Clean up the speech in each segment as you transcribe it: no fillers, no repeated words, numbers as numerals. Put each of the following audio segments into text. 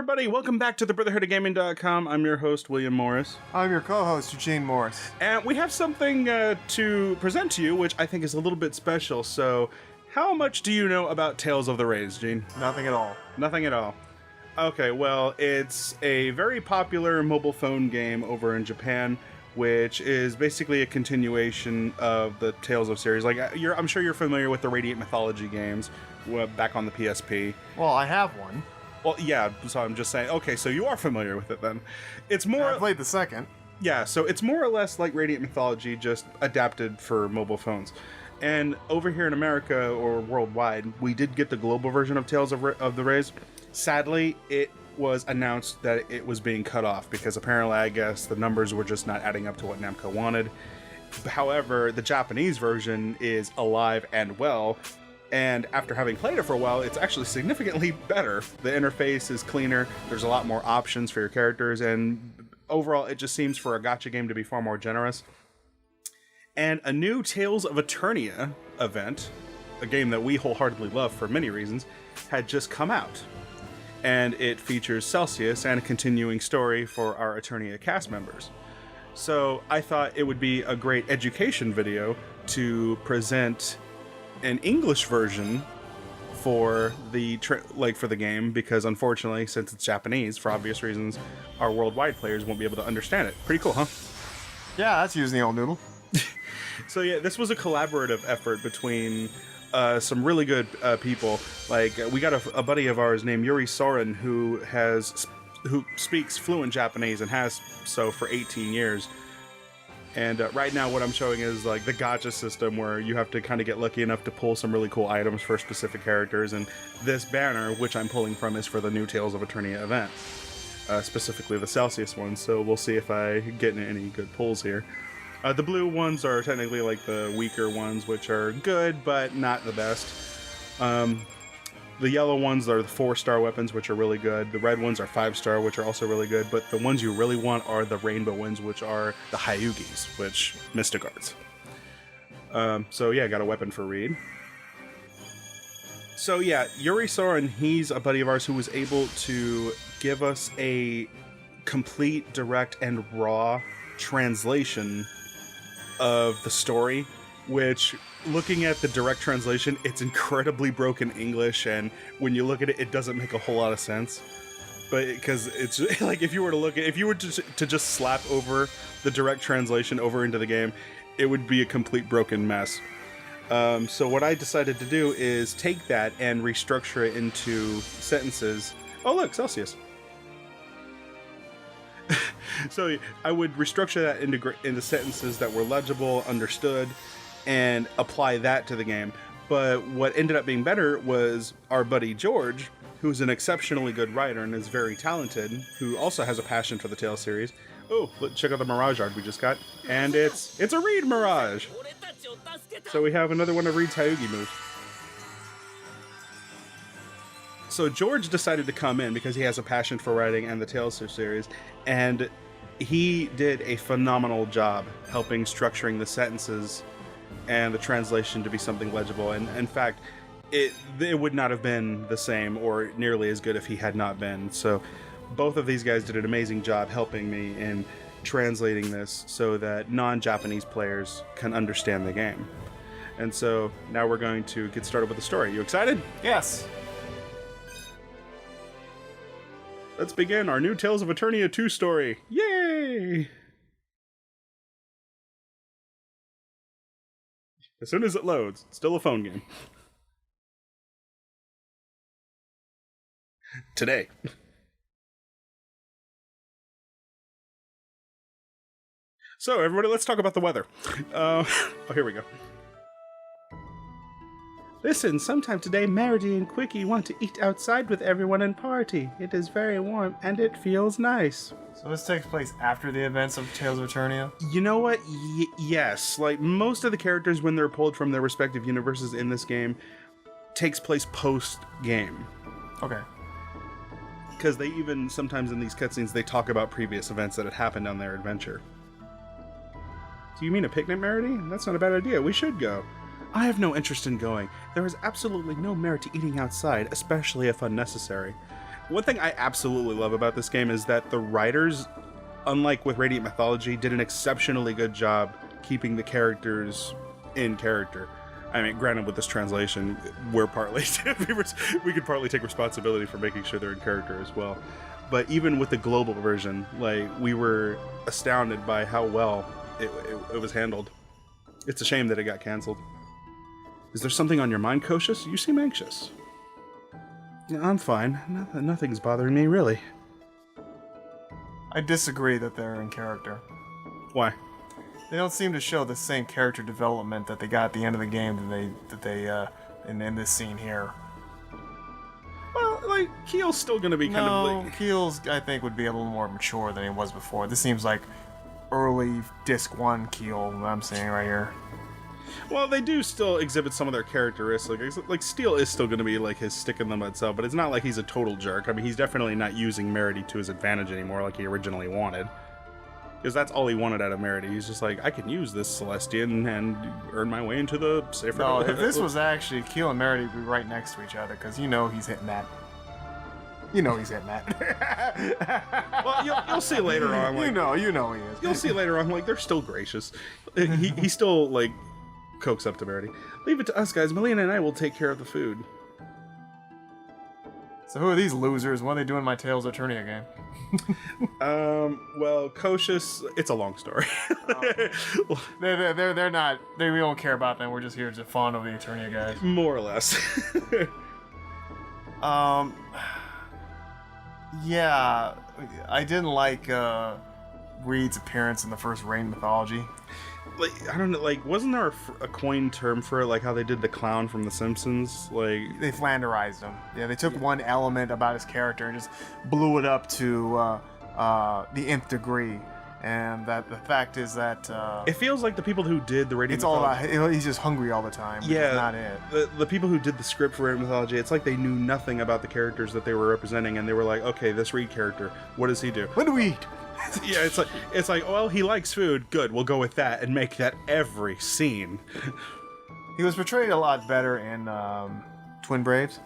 everybody, welcome back to the Brotherhood of Gaming.com. I'm your host, William Morris. I'm your co-host, Eugene Morris. And we have something to present to you, which I think is a little bit special. So, how much do you know about Tales of the Rays, Gene? Nothing at all. Nothing at all. Okay, well, it's a very popular mobile phone game over in Japan, which is basically a continuation of the Tales of series. Like, I'm sure you're familiar with the Radiant Mythology games back on the PSP. Well, I have one. Well, yeah, so I'm just saying, okay, so you are familiar with it then. It's more... I played the second. Yeah, so it's more or less like Radiant Mythology, just adapted for mobile phones. And over here in America, or worldwide, we did get the global version of Tales of the Rays. Sadly, it was announced that it was being cut off, because apparently, I guess, the numbers were just not adding up to what Namco wanted. However, the Japanese version is alive and well, and after having played it for a while, it's actually significantly better. The interface is cleaner, there's a lot more options for your characters, and overall it just seems for a gacha game to be far more generous. And a new Tales of Eternia event, a game that we wholeheartedly love for many reasons, had just come out. And it features Celsius and a continuing story for our Eternia cast members. So I thought it would be a great education video to present an English version for the for the game, because unfortunately, since it's Japanese, for obvious reasons, our worldwide players won't be able to understand it. Pretty cool, huh? Yeah, that's using the old noodle. So yeah, this was a collaborative effort between some really good people. Like, we got a buddy of ours named Yuri Soren who speaks fluent Japanese and has so for 18 years. And right now what I'm showing is like the gacha system, where you have to kind of get lucky enough to pull some really cool items for specific characters. And this banner, which I'm pulling from, is for the new Tales of Eternia event, specifically the Celsius one. So we'll see if I get any good pulls here. The blue ones are technically like the weaker ones, which are good, but not the best. The yellow ones are the 4-star weapons, which are really good. The red ones are 5-star, which are also really good. But the ones you really want are the rainbow ones, which are the Hyugis, which Mystic Arts. So yeah, got a weapon for Reed. So yeah, Yuri Soren, he's a buddy of ours who was able to give us a complete, direct, and raw translation of the story, which, looking at the direct translation, it's incredibly broken English, and when you look at it, it doesn't make a whole lot of sense. But because it's like, if you were to just slap over the direct translation over into the game, it would be a complete broken mess. So what I decided to do is take that and restructure it into sentences. Oh look, Celsius. So I would restructure that into sentences that were legible, understood, and apply that to the game. But what ended up being better was our buddy George, who's an exceptionally good writer and is very talented, who also has a passion for the Tales series. Oh, check out the Mirage art we just got. And it's a Reed Mirage! So we have another one of Reed's Hyugi moves. So George decided to come in because he has a passion for writing and the Tales series, and he did a phenomenal job helping structuring the sentences and the translation to be something legible. And in fact, it would not have been the same or nearly as good if he had not been. So both of these guys did an amazing job helping me in translating this so that non-Japanese players can understand the game. And so now we're going to get started with the story. You excited? Yes. Let's begin our new Tales of Eternia 2 story. Yay! As soon as it loads, it's still a phone game. Today. So, everybody, let's talk about the weather. Oh, here we go. Listen, sometime today, Meredy and Quickie want to eat outside with everyone and party. It is very warm, and it feels nice. So this takes place after the events of Tales of Eternia? You know what? Yes. Like, most of the characters, when they're pulled from their respective universes in this game, takes place post-game. Okay. Because they even, sometimes in these cutscenes, they talk about previous events that had happened on their adventure. Do you mean a picnic, Meredy? That's not a bad idea. We should go. I have no interest in going. There is absolutely no merit to eating outside, especially if unnecessary. One thing I absolutely love about this game is that the writers, unlike with Radiant Mythology, did an exceptionally good job keeping the characters in character. I mean, granted, with this translation, we're partly we could partly take responsibility for making sure they're in character as well. But even with the global version, like, we were astounded by how well it was handled. It's a shame that it got canceled. Is there something on your mind, Kocius? You seem anxious. Yeah, I'm fine. Nothing's bothering me, really. I disagree that they're in character. Why? They don't seem to show the same character development that they got at the end of the game that they in this scene here. Well, like, Keel's still gonna be kind of like... Keel's, I think, would be a little more mature than he was before. This seems like early Disc 1 Keel, that I'm seeing right here. Well, they do still exhibit some of their characteristics. Like, Steel is still gonna be, like, his stick in the mud self, but it's not like he's a total jerk. I mean, he's definitely not using Merity to his advantage anymore like he originally wanted. Because that's all he wanted out of Merity. He's just like, I can use this Celestian and earn my way into the safer... No, if this was actually Keel and Merity would be right next to each other, because you know he's hitting that. You know he's hitting that. Well, you'll see later on. Like, you know he is. You'll see later on, like, they're still gracious. He still, like, coaxes up to Merity. Leave it to us, guys. Melina and I will take care of the food. So who are these losers? What are they doing in my Tales of Eternia game? Well, Kocius, it's a long story. They're not. We don't care about them. We're just here to fawn over the Eternia guys. More or less. Yeah, I didn't like Reed's appearance in the first Rain Mythology. Like, I don't know, like, wasn't there a coined term for it, like how they did the clown from The Simpsons? Like, they flanderized him. Yeah, they took one element about his character and just blew it up to the nth degree. And that the fact is that it feels like the people who did the Radiant it's all Mythology, about he's just hungry all the time. Yeah, not it. The people who did the script for Radiant Mythology, it's like they knew nothing about the characters that they were representing, and they were like, okay, this Reed character, what does he do? When do we eat? Yeah, it's like, well, he likes food. Good, we'll go with that and make that every scene. He was portrayed a lot better in Twin Braves.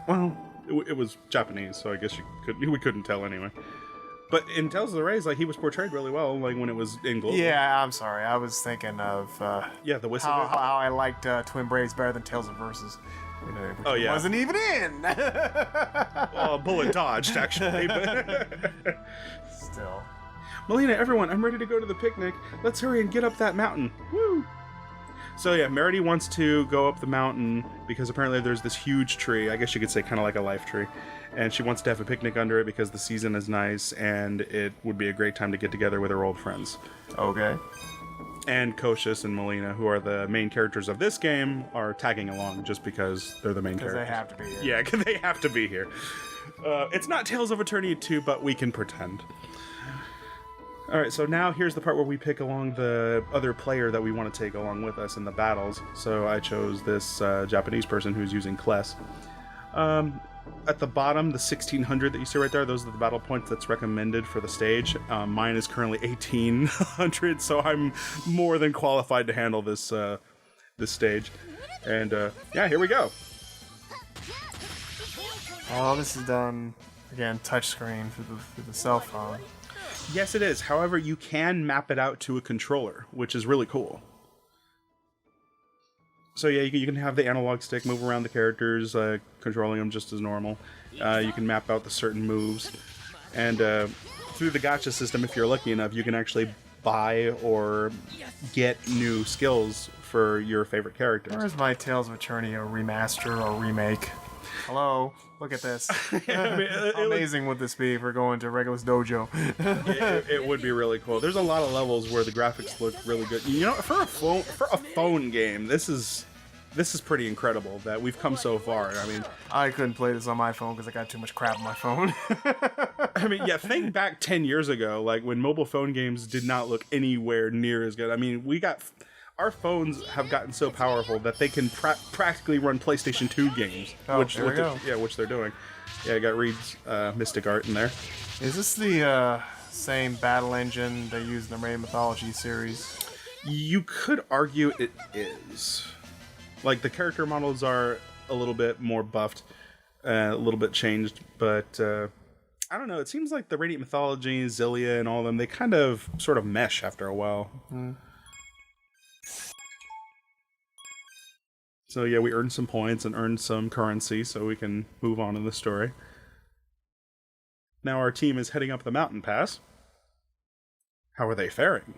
Well, it was Japanese, so I guess we couldn't tell anyway. But in Tales of the Rays, like, he was portrayed really well, like when it was in global. Yeah, I'm sorry, I was thinking of the whistle. How I liked Twin Braves better than Tales of Versus. Oh yeah, wasn't even in. Well, bullet dodged actually. But still, Melina, everyone, I'm ready to go to the picnic. Let's hurry and get up that mountain. Woo! So yeah, Merity wants to go up the mountain because apparently there's this huge tree. I guess you could say kind of like a life tree. And she wants to have a picnic under it because the season is nice and it would be a great time to get together with her old friends. Okay. And Kocius and Melina, who are the main characters of this game, are tagging along just because they're the main characters. Because they have to be here. Yeah, because they have to be here. It's not Tales of Eternia 2, but we can pretend. Alright, so now here's the part where we pick along the other player that we want to take along with us in the battles. So I chose this Japanese person who's using Kless. At the bottom, the 1600 that you see right there, those are the battle points that's recommended for the stage. Mine is currently 1800, so I'm more than qualified to handle this this stage. And yeah, here we go. Oh, this is done again touchscreen through the cell phone. Yes, it is. However, you can map it out to a controller, which is really cool. So yeah, you can have the analog stick move around the characters, controlling them just as normal. You can map out the certain moves. And through the gacha system, if you're lucky enough, you can actually buy or get new skills for your favorite characters. Where's my Tales of Eternia remaster or remake? Hello, look at this. I mean, How amazing would this be if we're going to Regulus Dojo? It would be really cool. There's a lot of levels where the graphics look really good. You know, for a phone game, this is pretty incredible that we've come so far. I mean, I couldn't play this on my phone because I got too much crap on my phone. I mean, yeah, think back 10 years ago, like when mobile phone games did not look anywhere near as good. I mean, our phones have gotten so powerful that they can practically run PlayStation 2 games, which they're doing. Yeah, I got Reed's Mystic Art in there. Is this the same battle engine they use in the Rain Mythology series? You could argue it is. Like, the character models are a little bit more buffed. A little bit changed, but I don't know. It seems like the Radiant Mythology, Zillia, and all of them, they kind of sort of mesh after a while. So yeah, we earned some points and earned some currency so we can move on in the story. Now our team is heading up the mountain pass. How are they faring?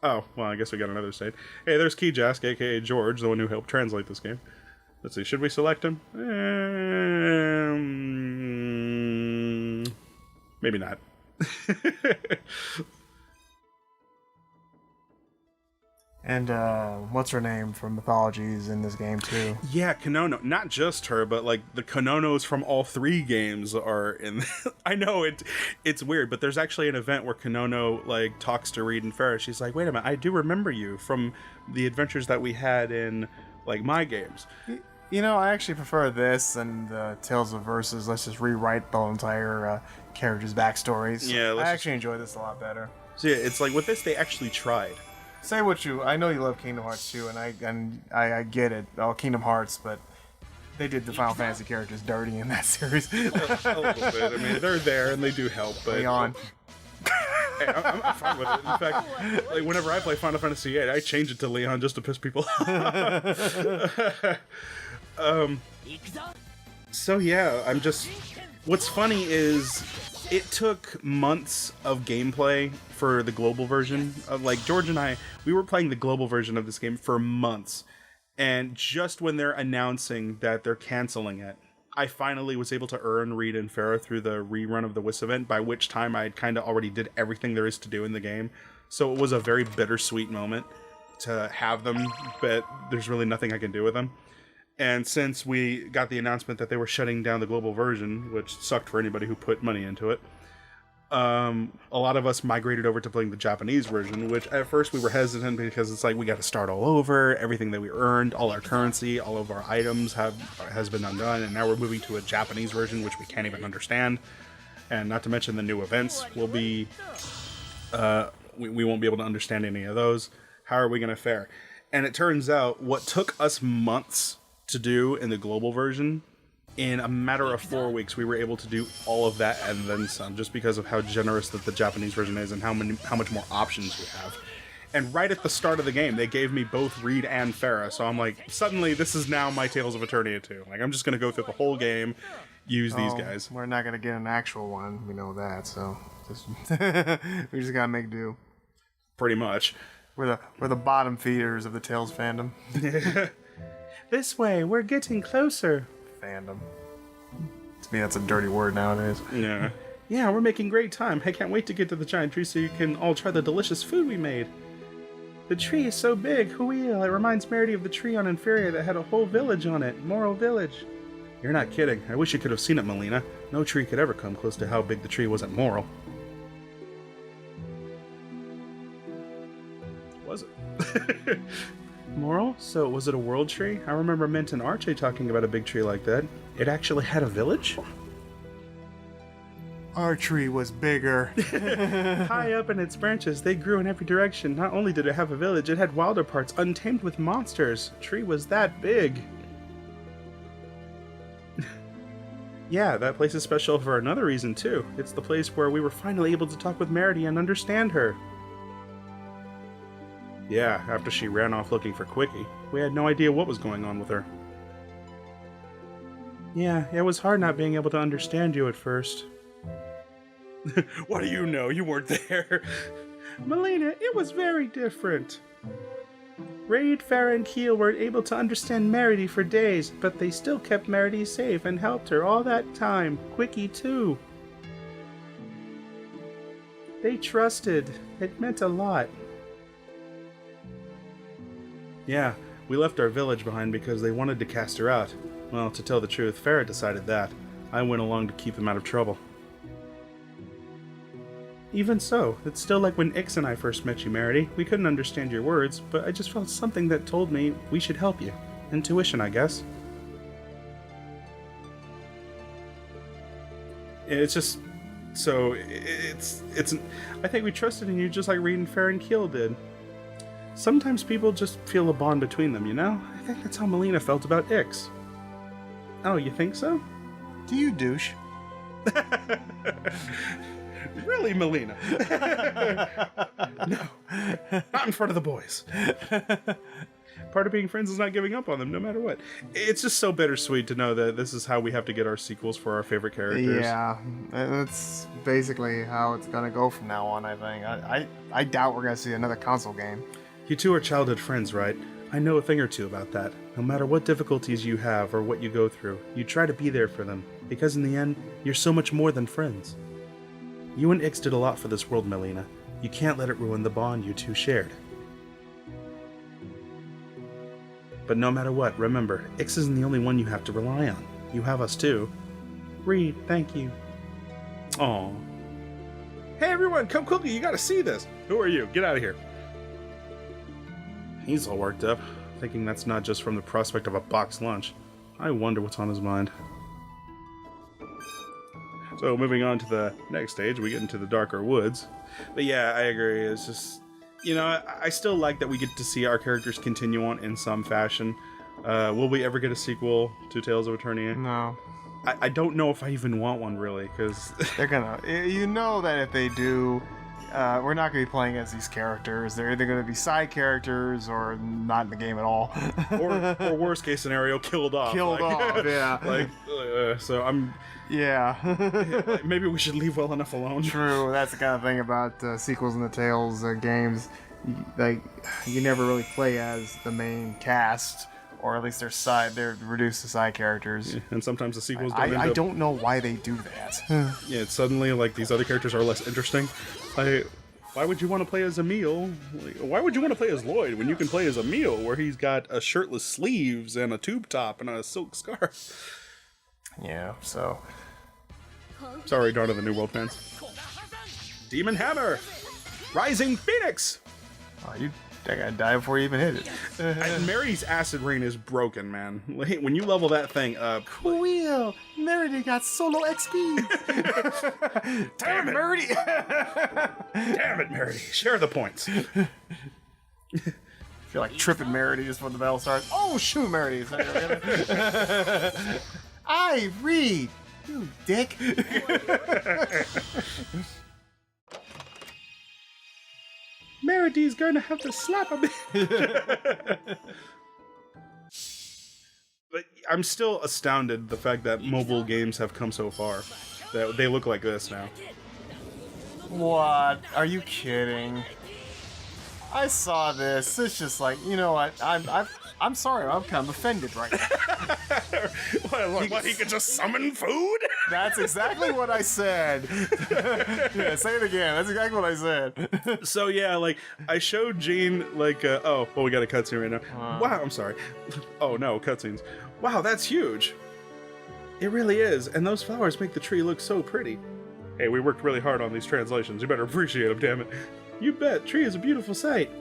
Oh, well, I guess we got another state. Hey, there's Kijask, aka George, the one who helped translate this game. Let's see, should we select him? Maybe not. And what's her name from Mythologies in this game too? Yeah, Konono. Not just her, but like the Kononos from all 3 games are in. I know it's weird, but there's actually an event where Konono like talks to Reed and Farrah. She's like, "Wait a minute, I do remember you from the adventures that we had in like my games." You know, I actually prefer this and Tales of Versus. Let's just rewrite the entire characters' backstories. Yeah, I actually enjoy this a lot better. So yeah, it's like with this they actually tried. Say what you. I know you love Kingdom Hearts too, and I get it. Oh, Kingdom Hearts, but they did the Final Fantasy characters dirty in that series. A little bit. I mean, they're there and they do help, but Leon. Hey, I'm fine with it. In fact, like whenever I play Final Fantasy VIII, I change it to Leon just to piss people off. So yeah, I'm just. What's funny is it took months of gameplay for the global version of like George and I. We were playing the global version of this game for months, and just when they're announcing that they're canceling it, I finally was able to earn Reed and Farrah through the rerun of the WIS event, by which time I kind of already did everything there is to do in the game. So it was a very bittersweet moment to have them, but there's really nothing I can do with them. And since we got the announcement that they were shutting down the global version, which sucked for anybody who put money into it, a lot of us migrated over to playing the Japanese version, which at first we were hesitant because it's like we got to start all over. Everything that we earned, all our currency, all of our items has been undone, and now we're moving to a Japanese version, which we can't even understand. And not to mention the new events will be, we won't be able to understand any of those. How are we going to fare? And it turns out what took us months to do in the global version, in a matter of 4 weeks we were able to do all of that and then some, just because of how generous that the Japanese version is and how much more options we have. And right at the start of the game they gave me both Reed and Farrah, so I'm like, suddenly this is now my Tales of Eternia 2. Like, I'm just gonna go through the whole game, use these guys. We're not gonna get an actual one, we know that, so we just gotta make do. Pretty much. We're the bottom feeders of the Tales fandom. This way, we're getting closer. Fandom. To me, that's a dirty word nowadays. Yeah. Yeah, we're making great time. I can't wait to get to the giant tree so you can all try the delicious food we made. The tree is so big, hoo-wee, it reminds Merity of the tree on Inferior that had a whole village on it, Morrow Village. You're not kidding. I wish you could have seen it, Melina. No tree could ever come close to how big the tree was at Morrow. Was it? Morrow? So was it a world tree? I remember Mint and Archie talking about a big tree like that. It actually had a village? Our tree was bigger. High up in its branches, they grew in every direction. Not only did it have a village, it had wilder parts, untamed with monsters. The tree was that big. Yeah, that place is special for another reason, too. It's the place where we were finally able to talk with Merity and understand her. Yeah, after she ran off looking for Quickie. We had no idea what was going on with her. Yeah, it was hard not being able to understand you at first. What do you know? You weren't there. Melina, it was very different. Raid, Farrah, and Keel were able to understand Merity for days, but they still kept Merity safe and helped her all that time. Quickie, too. They trusted. It meant a lot. Yeah, we left our village behind because they wanted to cast her out. Well, to tell the truth, Farrah decided that. I went along to keep them out of trouble. Even so, it's still like when Ix and I first met you, Merity. We couldn't understand your words, but I just felt something that told me we should help you. Intuition, I guess. It's just... So, it's... I think we trusted in you just like Reed and Farrah and Keel did. Sometimes people just feel a bond between them, you know? I think that's how Melina felt about Ix. Oh, you think so? Do you douche? Really, Melina? No, not in front of the boys. Part of being friends is not giving up on them, no matter what. It's just so bittersweet to know that this is how we have to get our sequels for our favorite characters. Yeah, that's basically how it's gonna go from now on, I think. I doubt we're gonna see another console game. You two are childhood friends, right? I know a thing or two about that. No matter what difficulties you have or what you go through, you try to be there for them, because in the end, you're so much more than friends. You and Ix did a lot for this world, Melina. You can't let it ruin the bond you two shared. But no matter what, remember, Ix isn't the only one you have to rely on. You have us too. Reed, thank you. Aw. Hey everyone, come quickly, you gotta see this! Who are you? Get out of here. He's all worked up, thinking that's not just from the prospect of a boxed lunch. I wonder what's on his mind. So moving on to the next stage, we get into the darker woods. But yeah, I agree, it's just... You know, I still like that we get to see our characters continue on in some fashion. Will we ever get a sequel to Tales of Eternia? No. I don't know if I even want one, really, because... They're gonna... You know that if they do, we're not gonna be playing as these characters. They're either gonna be side characters or not in the game at all. or worst case scenario, killed off. Killed off, yeah. So I'm... Yeah. Maybe we should leave well enough alone. True, that's the kind of thing about sequels in the Tales games. You never really play as the main cast, or at least they're reduced to side characters. Yeah, and sometimes the sequels don't I don't know why they do that. Yeah, it's suddenly like these other characters are less interesting. Why would you want to play as Emil? Why would you want to play as Lloyd when you can play as Emil, where he's got a shirtless sleeves and a tube top and a silk scarf? Yeah, so... Sorry, Dawn of the New World fans. Demon Hammer! Rising Phoenix! Oh, I gotta die before you even hit it. And Mary's acid rain is broken, man. When you level that thing up... Cool! Mary got solo XP! Damn it, Mary! Damn it, Mary! Share the points. I feel like tripping Mary just when the battle starts. Oh, shoot, Mary! I read! You dick! Meridy's gonna have to slap a bit. But I'm still astounded the fact that mobile games have come so far. That they look like this now. What? Are you kidding? I saw this. It's just like, you know what? I'm sorry. I'm kind of offended right now. What, he could just summon food? That's exactly what I said. Yeah, say it again. That's exactly what I said. So yeah, like I showed Gene like, oh, well, we got a cutscene right now. Wow, I'm sorry. Oh no, cutscenes. Wow, that's huge. It really is, and those flowers make the tree look so pretty. Hey, we worked really hard on these translations. You better appreciate them, damn it. You bet. Tree is a beautiful sight.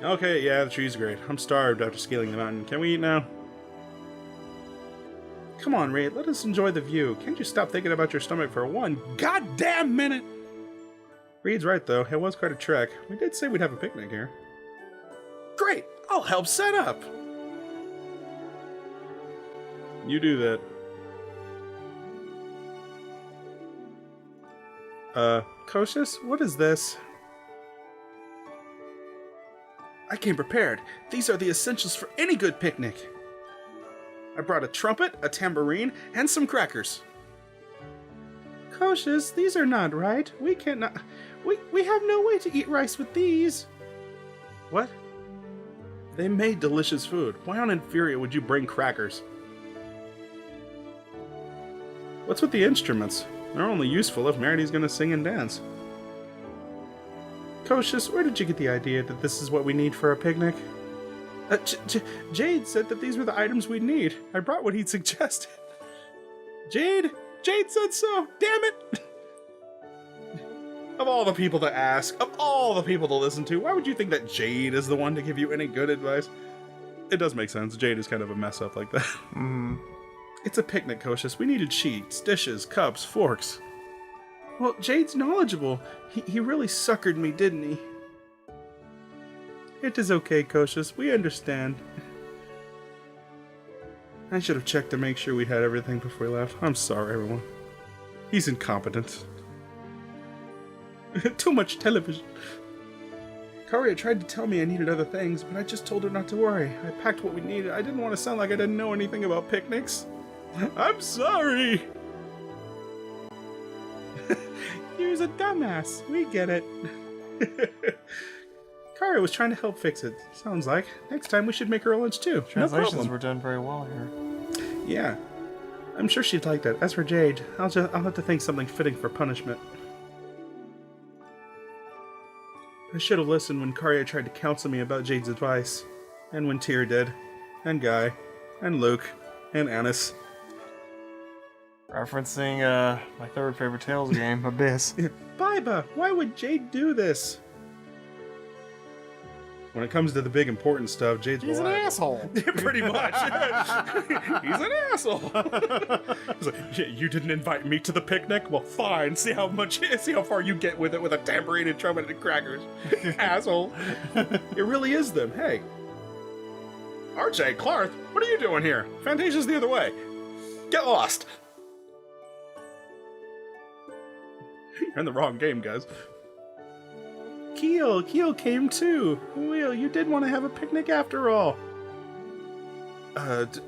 Okay, yeah, the tree's great. I'm starved after scaling the mountain. Can we eat now? Come on, Ray, let us enjoy the view. Can't you stop thinking about your stomach for one goddamn minute? Reed's right, though. It was quite a trek. We did say we'd have a picnic here. Great! I'll help set up! You do that. Koshius, what is this? I came prepared. These are the essentials for any good picnic. I brought a trumpet, a tambourine, and some crackers. Koshius, these are not right. We cannot... We have no way to eat rice with these. What? They made delicious food. Why on Inferior would you bring crackers? What's with the instruments? They're only useful if Meridy's gonna sing and dance. Koshius, where did you get the idea that this is what we need for a picnic? Jade said that these were the items we'd need. I brought what he'd suggested. Jade said so. Damn it! Of all the people to ask, of all the people to listen to, why would you think that Jade is the one to give you any good advice? It does make sense. Jade is kind of a mess up like that. Mm. It's a picnic, Koshius. We needed sheets, dishes, cups, forks. Well, Jade's knowledgeable. He really suckered me, didn't he? It is okay, Koshius. We understand. I should have checked to make sure we'd had everything before we left. I'm sorry, everyone. He's incompetent. Too much television. Karia tried to tell me I needed other things, but I just told her not to worry. I packed what we needed. I didn't want to sound like I didn't know anything about picnics. I'm sorry! You're a dumbass. We get it. Karia was trying to help fix it. Sounds like. Next time we should make her a lunch too. Translations were done very well here. Yeah. I'm sure she'd like that. As for Jade, I'll have to think something fitting for punishment. I should have listened when Karia tried to counsel me about Jade's advice. And when Tyr did. And Guy. And Luke. And Annis. Referencing my third favorite Tales game, Abyss. Baiba, why would Jade do this? When it comes to the big important stuff, Jade's He's an asshole. Pretty much. He's an asshole. He's like, yeah, you didn't invite me to the picnic? Well, fine. See how far you get with it with a tambourine and trumpet and crackers. Asshole. It really is them. Hey. RJ, Clark, what are you doing here? Fantasia's the other way. Get lost. You're in the wrong game, guys. Keel came too. Will, you did want to have a picnic after all.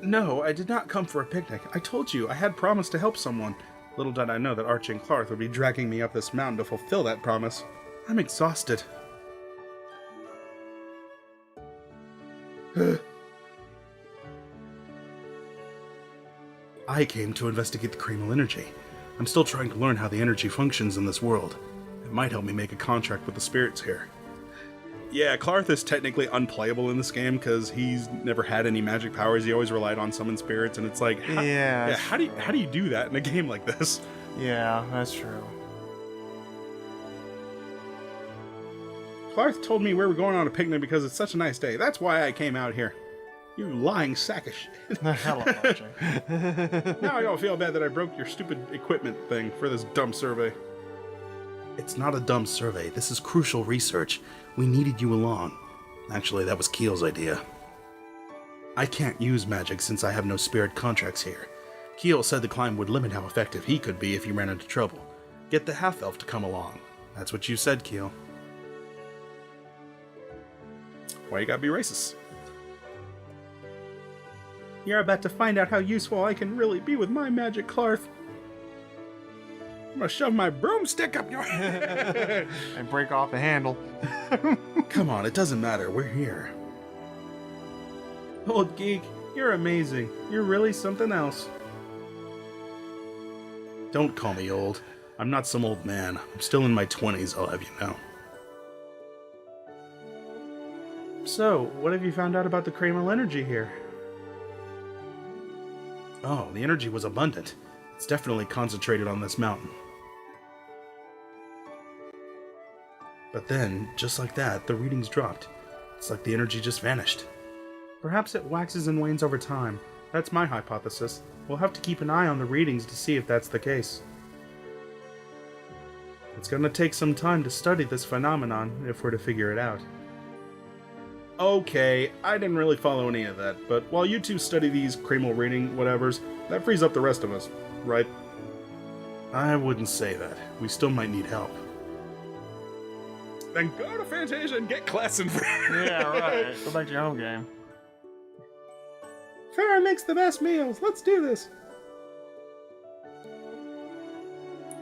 No, I did not come for a picnic. I told you, I had promised to help someone. Little did I know that Archie and Clark would be dragging me up this mountain to fulfill that promise. I'm exhausted. I came to investigate the Cremal energy. I'm still trying to learn how the energy functions in this world. It might help me make a contract with the spirits here. Yeah, Clarth is technically unplayable in this game because he's never had any magic powers. He always relied on summon spirits, and it's like, how do you do that in a game like this? Yeah, that's true. Clarth told me we were going on a picnic because it's such a nice day. That's why I came out here. You lying sack of shit. Hello, Archie. Now I don't feel bad that I broke your stupid equipment thing for this dumb survey. It's not a dumb survey. This is crucial research. We needed you along. Actually, that was Keel's idea. I can't use magic since I have no spirit contracts here. Keel said the climb would limit how effective he could be if he ran into trouble. Get the half-elf to come along. That's what you said, Keel. Why you gotta be racist? You're about to find out how useful I can really be with my magic, Clarth. I'm gonna shove my broomstick up your head and break off the handle. Come on, it doesn't matter. We're here. Old geek, you're amazing. You're really something else. Don't call me old. I'm not some old man. I'm still in my 20s, I'll have you know. So, what have you found out about the Cremal energy here? Oh, the energy was abundant. It's definitely concentrated on this mountain. But then, just like that, the readings dropped. It's like the energy just vanished. Perhaps it waxes and wanes over time. That's my hypothesis. We'll have to keep an eye on the readings to see if that's the case. It's gonna take some time to study this phenomenon if we're to figure it out. Okay, I didn't really follow any of that, but while you two study these Cremal reading whatevers, that frees up the rest of us, right? I wouldn't say that. We still might need help. Then go to Fantasia and get class in. Yeah, right. Go back to your home game. Farrah makes the best meals. Let's do this.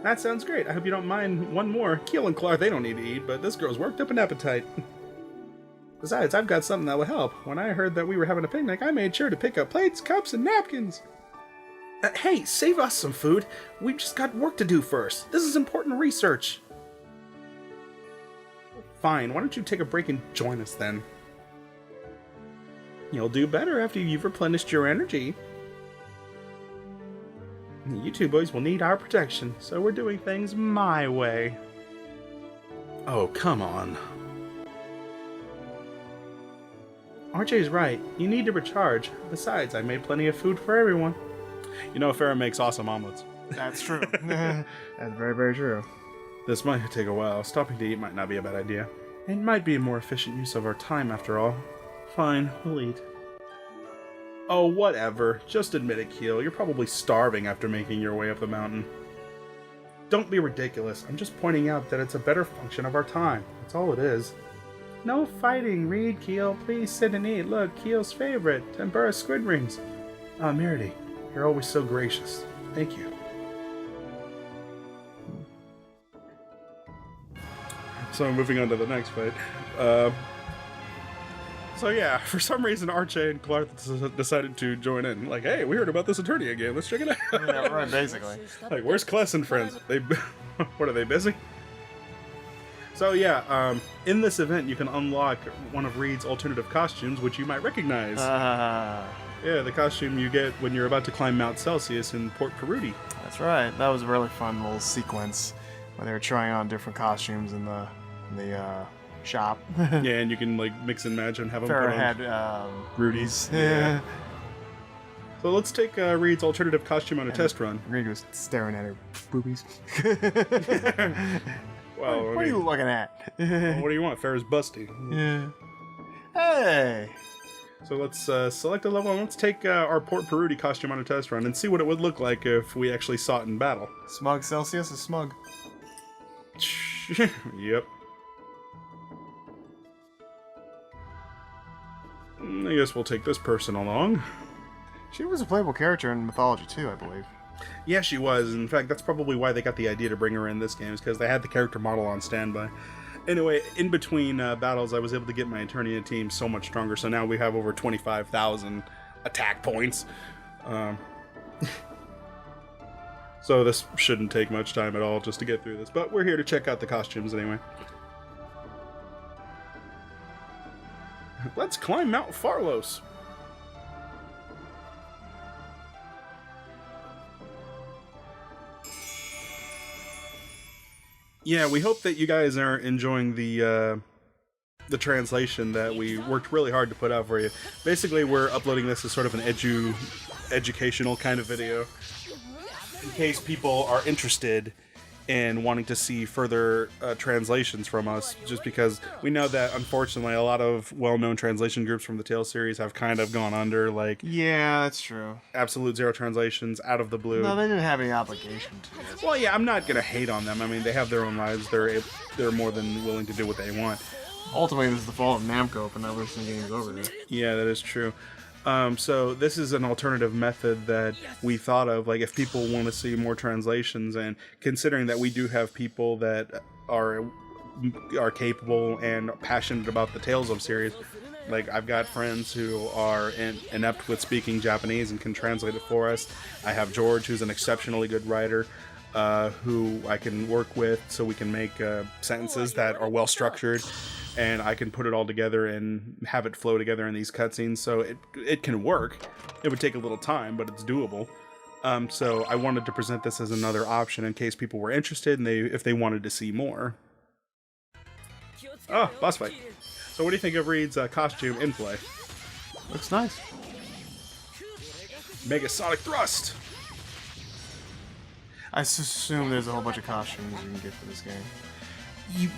That sounds great. I hope you don't mind one more. Keel and Clark, they don't need to eat, but this girl's worked up an appetite. Besides, I've got something that will help. When I heard that we were having a picnic, I made sure to pick up plates, cups, and napkins. Hey, save us some food. We've just got work to do first. This is important research. Fine, why don't you take a break and join us then? You'll do better after you've replenished your energy. You two boys will need our protection, so we're doing things my way. Oh, come on. RJ's right. You need to recharge. Besides, I made plenty of food for everyone. You know, Farrah makes awesome omelets. That's true. That's very, very true. This might take a while. Stopping to eat might not be a bad idea. It might be a more efficient use of our time, after all. Fine, we'll eat. Oh, whatever. Just admit it, Keel. You're probably starving after making your way up the mountain. Don't be ridiculous. I'm just pointing out that it's a better function of our time. That's all it is. No fighting, Reed, Keel. Please sit and eat. Look, Keel's favorite. Tempura squid rings. Ah, Merity, you're always so gracious. Thank you. So moving on to the next fight. So yeah, for some reason Archie and Clark decided to join in. Like, hey, we heard about this attorney again. Let's check it out. Yeah, right, basically. Like, where's Kless and friends? They, what are they busy? So yeah, in this event you can unlock one of Reed's alternative costumes, which you might recognize. Yeah, the costume you get when you're about to climb Mount Celsius in Port Peruti. That's right. That was a really fun little sequence when they were trying on different costumes in the shop. Yeah, and you can like mix and match and have them Farrah put on had Rudy's. Yeah. So let's take Reed's alternative costume on a test run. Reed was staring at her boobies. Well, what are you looking at? Well, what do you want? Farrah's busty. Yeah. Hey. So let's select a level and let's take our Port Peruti costume on a test run and see what it would look like if we actually saw it in battle. Smug Celsius is smug. Yep. I guess we'll take this person along. She was a playable character in Mythology too, I believe. Yeah, she was. In fact, that's probably why they got the idea to bring her in this game, is because they had the character model on standby. Anyway, in between battles, I was able to get my Eternia team so much stronger, so now we have over 25,000 attack points. So this shouldn't take much time at all just to get through this, but we're here to check out the costumes anyway. Let's climb Mount Farlos. Yeah, we hope that you guys are enjoying the translation that we worked really hard to put out for you. Basically, we're uploading this as sort of an educational kind of video, in case people are interested in wanting to see further translations from us, just because we know that, unfortunately, a lot of well-known translation groups from the Tales series have kind of gone under, like... Yeah, that's true. Absolute Zero Translations, out of the blue. No, they didn't have any obligation to. Well, yeah, I'm not going to hate on them. I mean, they have their own lives. They're more than willing to do what they want. Ultimately, this is the fault of Namco for not listening games over there. Yeah, that is true. So this is an alternative method that we thought of, like if people want to see more translations, and considering that we do have people that are capable and passionate about the Tales of series. Like, I've got friends who are inept with speaking Japanese and can translate it for us. I have George, who's an exceptionally good writer, who I can work with so we can make sentences that are well structured, and I can put it all together and have it flow together in these cutscenes, so it can work. It would take a little time, but it's doable. So I wanted to present this as another option in case people were interested and if they wanted to see more. Oh, boss fight. So what do you think of Reed's costume in play? Looks nice. Mega Sonic Thrust! I assume there's a whole bunch of costumes you can get for this game.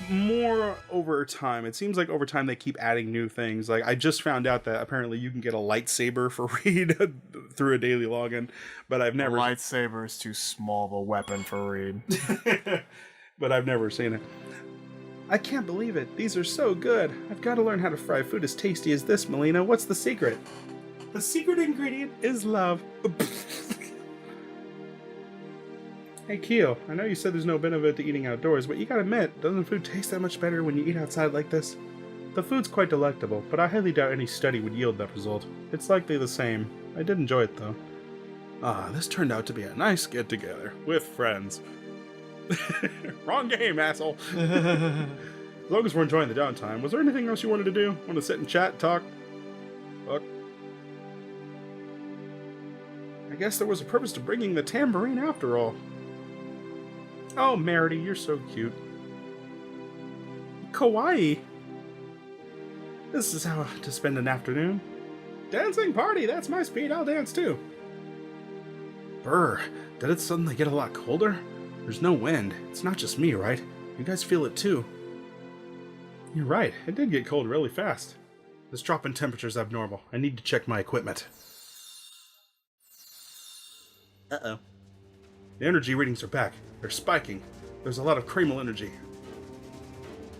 More over time. It seems like over time they keep adding new things. Like, I just found out that apparently you can get a lightsaber for Reed through a daily login, but I've never... A lightsaber is too small of a weapon for Reed. But I've never seen it. I can't believe it. These are so good. I've got to learn how to fry food as tasty as this, Melina. What's the secret? The secret ingredient is love. Hey, Keel, I know you said there's no benefit to eating outdoors, but you gotta admit, doesn't food taste that much better when you eat outside like this? The food's quite delectable, but I highly doubt any study would yield that result. It's likely the same. I did enjoy it, though. Ah, this turned out to be a nice get-together. With friends. Wrong game, asshole! As long as we're enjoying the downtime, was there anything else you wanted to do? Want to sit and chat, talk? Fuck. I guess there was a purpose to bringing the tambourine after all. Oh, Merity, you're so cute. Kawaii! This is how to spend an afternoon. Dancing party, that's my speed, I'll dance too. Brr, did it suddenly get a lot colder? There's no wind. It's not just me, right? You guys feel it too. You're right, it did get cold really fast. This drop in temperature's abnormal. I need to check my equipment. Uh-oh. The energy readings are back. They're spiking. There's a lot of Kramal energy.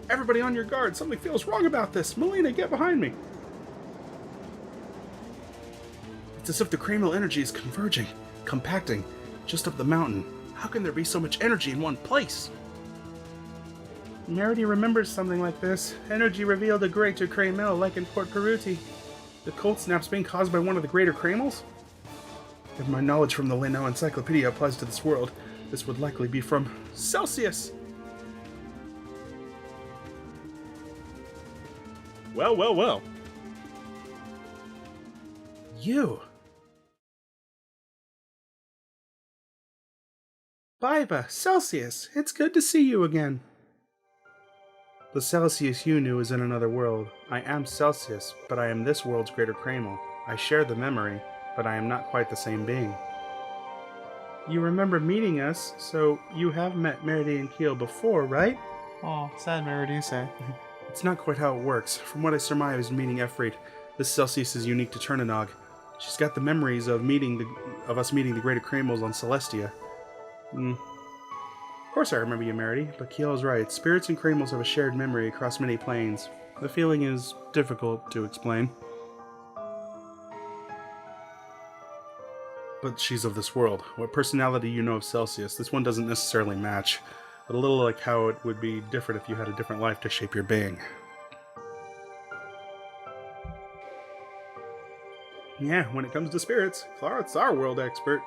Everybody on your guard. Something feels wrong about this. Melina, get behind me. It's as if the Kramal energy is converging, compacting, just up the mountain. How can there be so much energy in one place? Merity remembers something like this. Energy revealed a greater Kramal, like in Port Peruti. The cold snaps being caused by one of the greater Kramals? If my knowledge from the Leno Encyclopedia applies to this world, this would likely be from Celsius. Well, well, well. You. Biba, Celsius, it's good to see you again. The Celsius you knew is in another world. I am Celsius, but I am this world's greater Kramal. I share the memory, but I am not quite the same being. You remember meeting us, so you have met Merity and Keel before, right? Oh, sad Merity, you say. It's not quite how it works. From what I surmise meeting Efreet, this Celsius is unique to Turnanog. She's got the memories of us meeting the greater Kramals on Celestia. Of course I remember you, Merity, but Keel is right. Spirits and Kramals have a shared memory across many planes. The feeling is difficult to explain. But she's of this world. What personality you know of Celsius, this one doesn't necessarily match. But a little like how it would be different if you had a different life to shape your being. Yeah, when it comes to spirits, Clara's our world expert.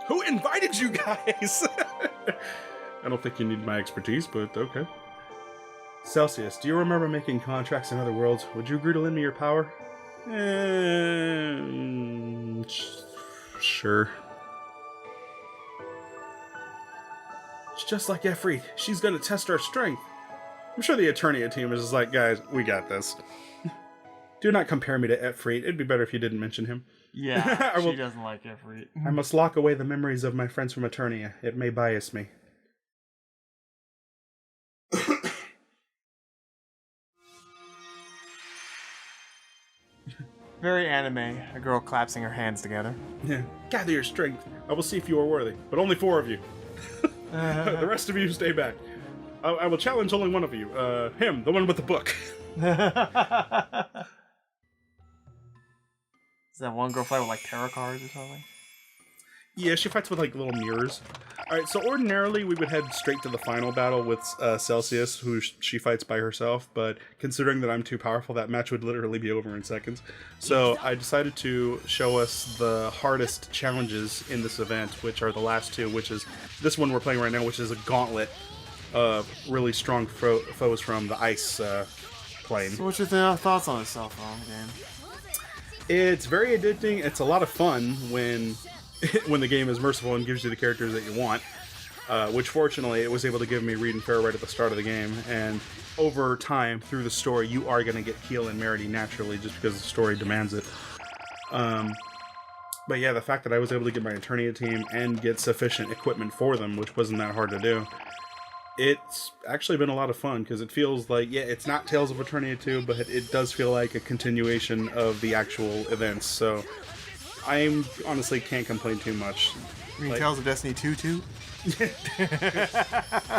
Who invited you guys? I don't think you need my expertise, but okay. Celsius, do you remember making contracts in other worlds? Would you agree to lend me your power? Sure. It's just like Efreet. She's gonna test our strength. I'm sure the Eternia team is just like, guys, we got this. Do not compare me to Efreet. It'd be better if you didn't mention him. Yeah, she doesn't like Efreet. I must lock away the memories of my friends from Eternia. It may bias me. Very anime. A girl clasping her hands together. Yeah. Gather your strength. I will see if you are worthy. But only 4 of you. The rest of you stay back. I will challenge only one of you. Him, the one with the book. Is that one girl fight with like tarot cards or something? Yeah, she fights with like little mirrors. Alright, so ordinarily we would head straight to the final battle with Celsius, who she fights by herself, but considering that I'm too powerful, that match would literally be over in seconds. So I decided to show us the hardest challenges in this event, which are the last 2, which is this one we're playing right now, which is a gauntlet of really strong foes from the ice plane. So what's your thoughts on this cell phone game? It's very addicting. It's a lot of fun when the game is merciful and gives you the characters that you want, which fortunately it was able to give me Reed and Fair right at the start of the game, and over time, through the story, you are going to get Keel and Merity naturally just because the story demands it. But yeah, the fact that I was able to get my Eternia team and get sufficient equipment for them, which wasn't that hard to do, it's actually been a lot of fun, because it feels like, yeah, it's not Tales of Eternia 2, but it does feel like a continuation of the actual events, so I honestly can't complain too much. You mean Tales of Destiny 2 too?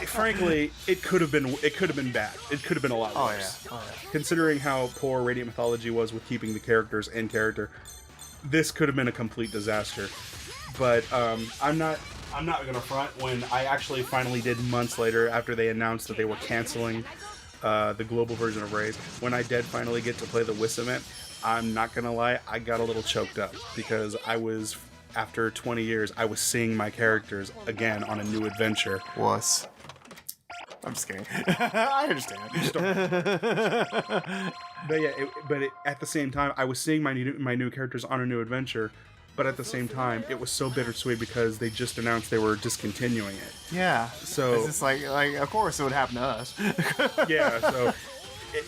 Frankly, it could have been bad. It could have been a lot worse. Oh yeah. Considering how poor Radiant Mythology was with keeping the characters in character, this could have been a complete disaster. But I'm not gonna front. When I actually finally did months later, after they announced that they were canceling the global version of Rays, when I did finally get to play the WIS event, I'm not gonna lie, I got a little choked up because after 20 years, I was seeing my characters again on a new adventure. Was. I'm just kidding. I understand. But yeah, at the same time, I was seeing my new characters on a new adventure, but at the same time, it was so bittersweet because they just announced they were discontinuing it. Yeah. So it's just like of course it would happen to us. Yeah. So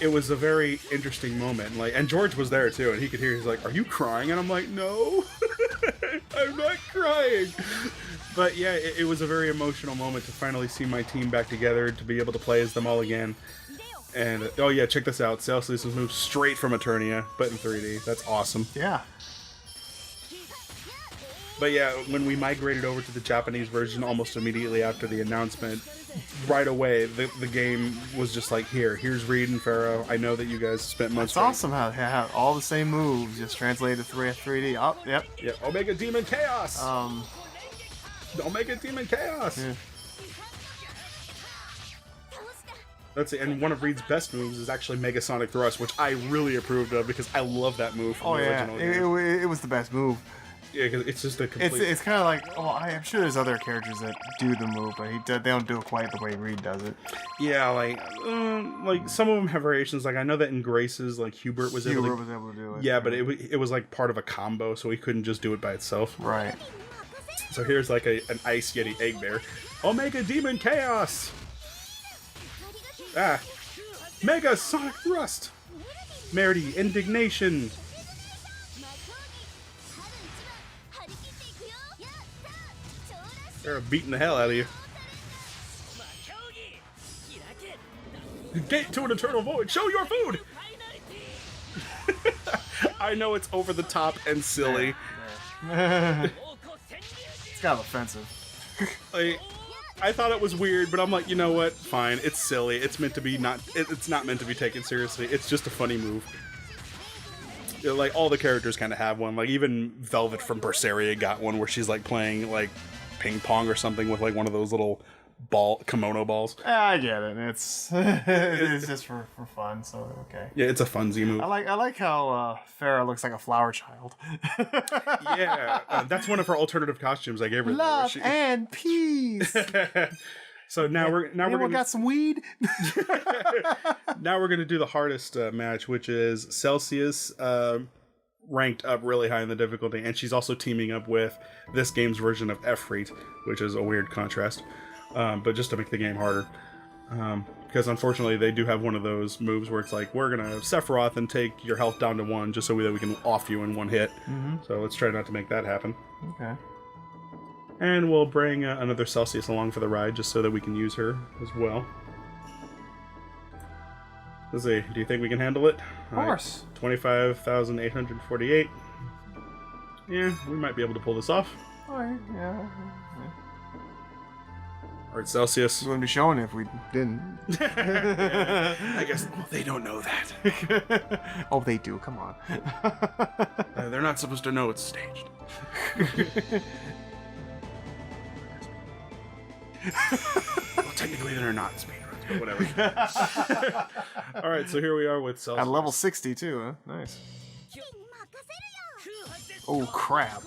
it was a very interesting moment. And George was there too, and he could hear. He's like, "Are you crying?" And I'm like, "No, I'm not crying." But yeah, it was a very emotional moment to finally see my team back together, to be able to play as them all again. And oh yeah, check this out. Celsius has moved straight from Eternia, but in 3D. That's awesome. Yeah. But yeah, when we migrated over to the Japanese version almost immediately after the announcement, right away the game was just like, here's Reed and Pharaoh. I know that you guys spent months. It's awesome how they have all the same moves just translated to 3D. Oh, yep. Yeah, Omega Demon Chaos. Omega Demon Chaos. Yeah. That's it. And one of Reed's best moves is actually Mega Sonic Thrust, which I really approved of because I love that move from the original game. It was the best move. Yeah, because it's just a complete... It's kind of like, I'm sure there's other characters that do the move, but they don't do it quite the way Reed does it. Yeah, like some of them have variations. Like I know that in Grace's, like Hubert was able to do it. Yeah, but it was like part of a combo, so he couldn't just do it by itself. Right. So here's like an Ice Yeti Egg Bear. Omega Demon Chaos! Ah! Mega Sonic Thrust! Merity Indignation! They're beating the hell out of you. Gate to an eternal void. Show your food! I know it's over the top and silly. It's kind of offensive. Like, I thought it was weird, but I'm like, you know what? Fine. It's silly. It's meant to be not. It's not meant to be taken seriously. It's just a funny move. Like all the characters kind of have one. Like even Velvet from Berseria got one where she's like playing like ping pong or something with like one of those little kimono balls. I get it. It's just for fun, so okay. Yeah, it's a funsy move. I like how Farrah looks like a flower child. Yeah, that's one of her alternative costumes I gave her. Love and peace. So now we're gonna got some weed. Now we're gonna do the hardest match, which is Celsius. Ranked up really high in the difficulty, and she's also teaming up with this game's version of Efreet, which is a weird contrast, but just to make the game harder. Because unfortunately they do have one of those moves where it's like, we're gonna Sephiroth and take your health down to 1 just so that we can off you in one hit. So let's try not to make that happen. Okay. And we'll bring another Celsius along for the ride just so that we can use her as well. Let's see, do you think we can handle it? Of course. 25,848. Yeah, we might be able to pull this off. Alright, yeah. Alright, Celsius. We wouldn't be showing it if we didn't. I guess they don't know that. Oh, they do, come on. They're not supposed to know it's staged. Well, technically they're not speedruns, but whatever. Alright, so here we are with Celsius. At level 60 too, huh? Nice. Oh crap.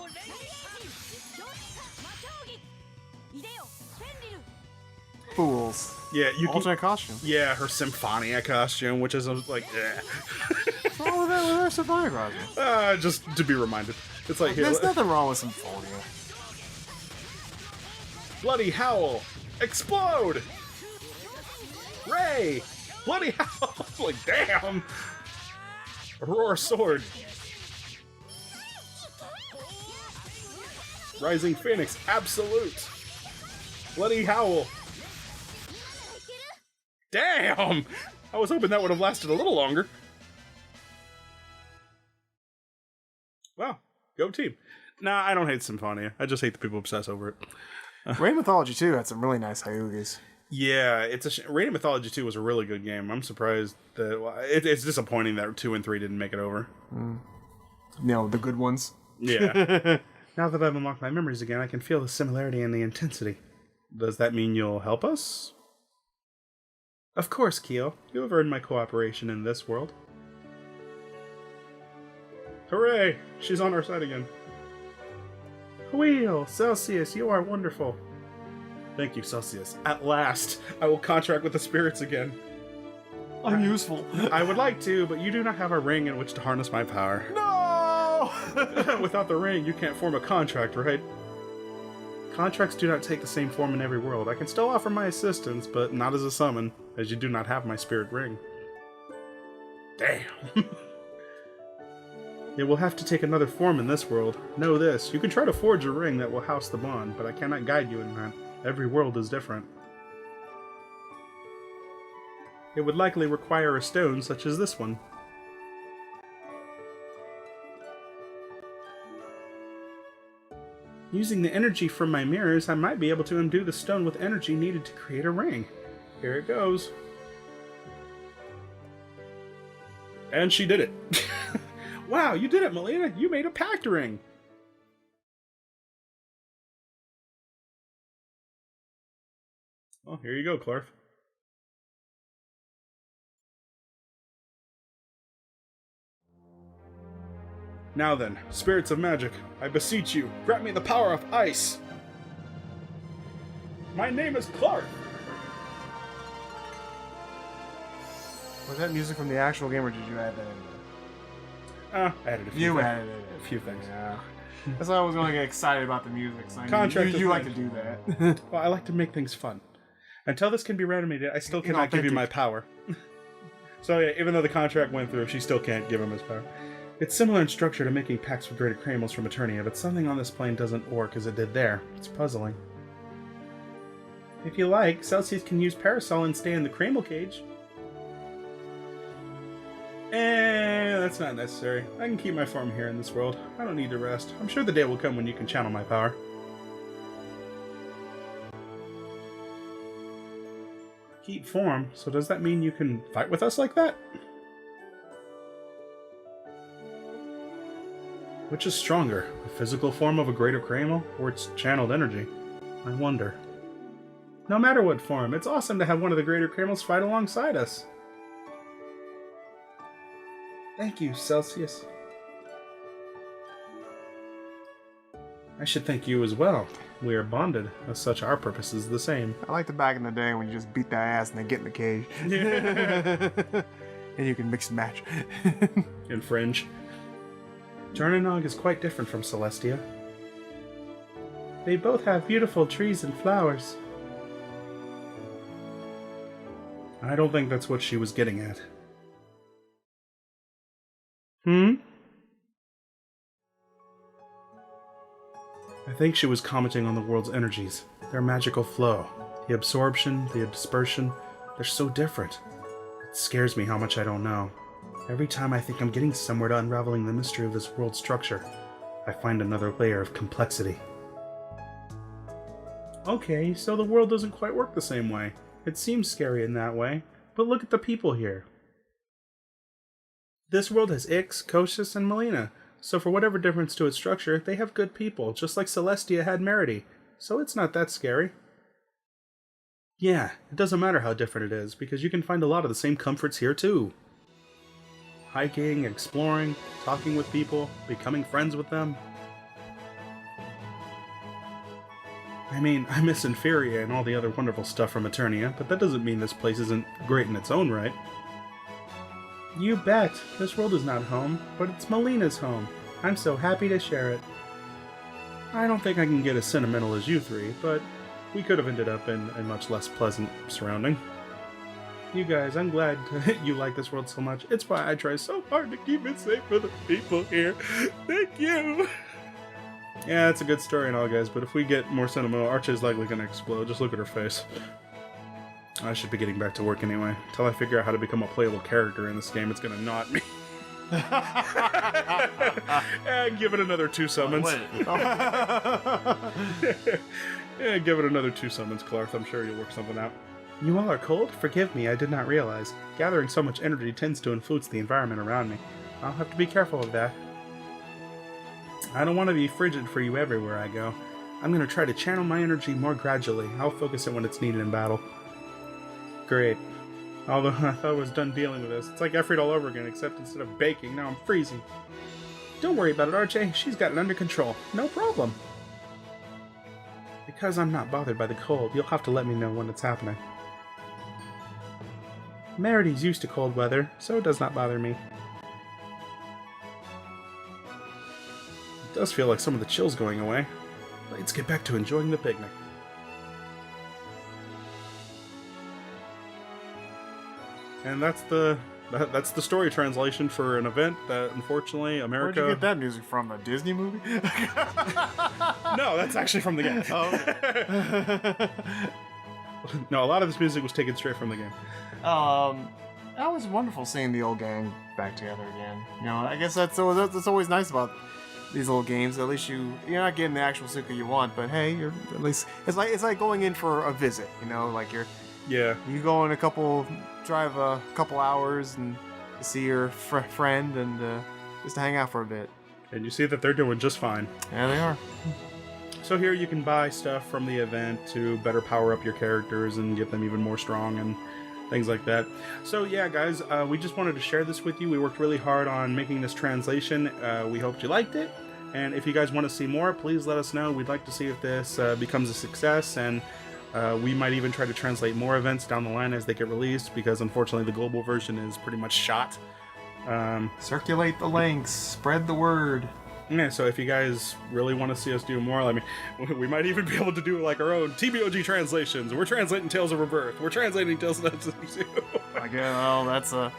Fools. Yeah, you alternate costume. Yeah, her Symphonia costume, which is like, What's wrong with that with her Symphonia costume? just to be reminded. It's like, there's nothing wrong with Symphonia. Bloody Howl! Explode! Ray! Bloody Howl! Like, damn! Aurora Sword! Rising Phoenix, Absolute! Bloody Howl! Damn! I was hoping that would have lasted a little longer. Wow, go team. Nah, I don't hate Symphonia. I just hate the people obsess over it. Rain Mythology 2 had some really nice Hyugis. Yeah, Rain of Mythology 2 was a really good game. I'm surprised that it's disappointing that 2 and 3 didn't make it over. No, the good ones. Yeah. Now that I've unlocked my memories again, I can feel the similarity and the intensity. Does that mean you'll help us? Of course, Kyo. You have earned my cooperation in this world. Hooray! She's on our side again. Wheel! Celsius, you are wonderful. Thank you, Celsius. At last, I will contract with the spirits again. I'm useful. I would like to, but you do not have a ring in which to harness my power. No! Without the ring, you can't form a contract, right? Contracts do not take the same form in every world. I can still offer my assistance, but not as a summon, as you do not have my spirit ring. Damn. It will have to take another form in this world. Know this, you can try to forge a ring that will house the bond, but I cannot guide you in that. Every world is different. It would likely require a stone such as this one. Using the energy from my mirrors, I might be able to imbue the stone with energy needed to create a ring. Here it goes. And she did it. Wow, you did it, Melina. You made a pact ring. Well, here you go, Clark. Now then, spirits of magic, I beseech you, grant me the power of ice. My name is Clark. Was that music from the actual game, or did you add that in there? I added a few You things. added it. A few things. Yeah. That's why I was going to get excited about the music. So Contract you of like to do that. Well, I like to make things fun. Until this can be randomated, I still cannot give you my power. So yeah, even though the contract went through, she still can't give him his power. It's similar in structure to making pacts with greater Kramels from Eternia, but something on this plane doesn't work as it did there. It's puzzling. If you like, Celsius can use Parasol and stay in the Kramel cage. That's not necessary. I can keep my form here in this world. I don't need to rest. I'm sure the day will come when you can channel my power. Keep form? So does that mean you can fight with us like that? Which is stronger, the physical form of a greater Kramel, or its channeled energy? I wonder. No matter what form, it's awesome to have one of the greater Kramels fight alongside us. Thank you, Celsius. I should thank you as well. We are bonded, as such our purpose is the same. I like the back in the day when you just beat that ass and then get in the cage. And you can mix and match. Infringe. Jarnanog is quite different from Celestia. They both have beautiful trees and flowers. I don't think that's what she was getting at. I think she was commenting on the world's energies, their magical flow, the absorption, the dispersion. They're so different. It scares me how much I don't know. Every time I think I'm getting somewhere to unraveling the mystery of this world structure, I find another layer of complexity. Okay, so the world doesn't quite work the same way. It seems scary in that way, but look at the people here. This world has Ix, Koshis, and Melina, so for whatever difference to its structure, they have good people, just like Celestia had Merity, so it's not that scary. Yeah, it doesn't matter how different it is, because you can find a lot of the same comforts here too. Hiking, exploring, talking with people, becoming friends with them. I mean, I miss Inferia and all the other wonderful stuff from Eternia, but that doesn't mean this place isn't great in its own right. You bet. This world is not home, but it's Melina's home. I'm so happy to share it. I don't think I can get as sentimental as you three, but we could have ended up in a much less pleasant surrounding. You guys, I'm glad you like this world so much. It's why I try so hard to keep it safe for the people here. Thank you! Yeah, it's a good story and all, guys, but if we get more sentimental, Archie's likely gonna explode. Just look at her face. I should be getting back to work anyway. Until I figure out how to become a playable character in this game, it's gonna knot me. And give it another 2 summons. Yeah, give it another 2 summons, Clark. I'm sure you'll work something out. You all are cold? Forgive me, I did not realize. Gathering so much energy tends to influence the environment around me. I'll have to be careful of that. I don't want to be frigid for you everywhere I go. I'm going to try to channel my energy more gradually. I'll focus it when it's needed in battle. Great. Although I thought I was done dealing with this. It's like Efreet all over again, except instead of baking, now I'm freezing. Don't worry about it, Archie. She's got it under control. No problem. Because I'm not bothered by the cold, you'll have to let me know when it's happening. Merity's used to cold weather, so it does not bother me. It does feel like some of the chill's going away. Let's get back to enjoying the picnic. And that's the story translation for an event that unfortunately America. Where'd you get that music from? A Disney movie? No, that's actually from the game. Oh, okay. No, a lot of this music was taken straight from the game. That was wonderful seeing the old gang back together again. You know, I guess that's always nice about these little games, at least you're not getting the actual Suka you want, but hey, you're at least it's like going in for a visit, like you go in drive a couple hours and see your friend and just to hang out for a bit. And you see that they're doing just fine. Yeah, they are. So here you can buy stuff from the event to better power up your characters and get them even more strong and things like that. So yeah, guys, we just wanted to share this with you. We worked really hard on making this translation. We hoped you liked it. And if you guys want to see more, please let us know. We'd like to see if this becomes a success, and we might even try to translate more events down the line as they get released, because unfortunately the global version is pretty much shot. Circulate the links, spread the word. Yeah, so if you guys really want to see us do more, I mean, we might even be able to do like our own TBOG translations. We're translating Tales of Rebirth. We're translating Tales of Destiny 2. Again, well, that's a...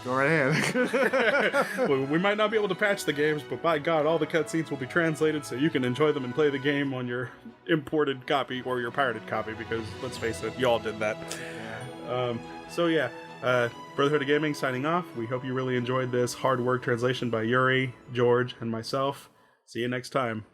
Go right ahead. Well, we might not be able to patch the games, but by God, all the cutscenes will be translated so you can enjoy them and play the game on your imported copy or your pirated copy, because, let's face it, you all did that. So yeah, Brotherhood of Gaming signing off. We hope you really enjoyed this hard work translation by Yuri, George, and myself. See you next time.